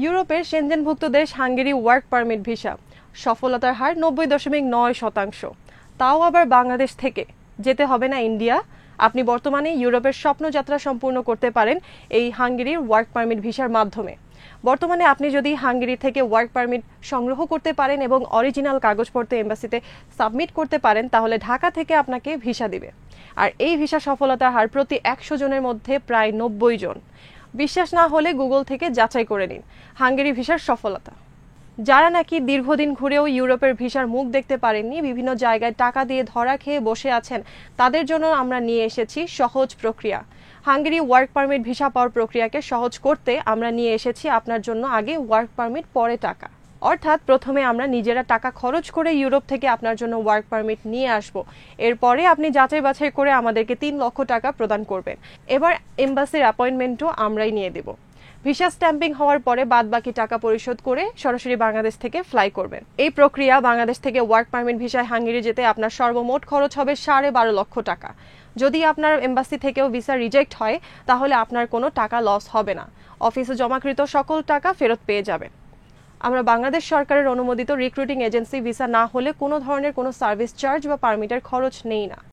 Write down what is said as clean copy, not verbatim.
ইউরোপের সেনজেনভুক্ত দেশ Hungary work permit visa সফলতার হার 90.9%। তাও আবার বাংলাদেশ থেকে, যেতে হবে না ইন্ডিয়া। আপনি বর্তমানে ইউরোপের স্বপ্নযাত্রা সম্পূর্ণ করতে পারেন এই হাঙ্গেরির ওয়ার্ক পারমিট ভিসার মাধ্যমে। বর্তমানে আপনি যদি হাঙ্গেরি থেকে ওয়ার্ক পারমিট সংগ্রহ করতে পারেন এবং অরিজিনাল কাগজপত্র এম্বাসিতে সাবমিট করতে পারেন, তাহলে ঢাকা থেকে আপনাকে ভিসা দিবে। আর এই ভিসা সফলতার হার প্রতি 100 জনের মধ্যে প্রায় 90 জন। বিশ্বাস না হলে গুগল থেকে যাচাই করে নিন হাঙ্গেরি ভিসার সফলতা। যারা নাকি দীর্ঘদিন ঘুরেও ইউরোপের ভিসার মুখ দেখতে পারেননি, বিভিন্ন জায়গায় টাকা দিয়ে ধরা খেয়ে বসে আছেন, তাদের জন্য আমরা নিয়ে এসেছি সহজ প্রক্রিয়া। হাঙ্গেরি ওয়ার্ক পারমিট ভিসা পাওয়ার প্রক্রিয়াকে সহজ করতে আমরা নিয়ে এসেছি আপনার জন্য আগে ওয়ার্ক পারমিট পরে টাকা। অর্থাৎ প্রথমে আমরা নিজেরা টাকা খরচ করে ইউরোপ থেকে আপনার জন্য ওয়ার্ক পারমিট নিয়ে আসব। এরপরে আপনি যাচাই বাছাই করে আমাদেরকে 3 লক্ষ টাকা প্রদান করবেন। এবার এম্বাসির অ্যাপয়েন্টমেন্টও আমরাই নিয়ে দেব। ভিসা স্ট্যাম্পিং হওয়ার পরে বাদবাকি টাকা পরিশোধ করে সরাসরি বাংলাদেশ থেকে ফ্লাই করবেন। এই প্রক্রিয়া বাংলাদেশ থেকে ওয়ার্ক পারমিট ভিসায় হাঙ্গেরি যেতে আপনার সর্বমোট খরচ হবে 12.5 লক্ষ টাকা। যদি আপনার এম্বাসি থেকেও ভিসা রিজেক্ট হয়, তাহলে আপনার কোনো টাকা লস হবে না। অফিসে জমাকৃত সকল টাকা ফেরত পেয়ে যাবেন। আমরা বাংলাদেশ সরকারের অনুমোদিত রিক্রুটিং এজেন্সি, ভিসা না হলে কোনো ধরনের কোনো সার্ভিস চার্জ বা পারমিটের খরচ নেই না।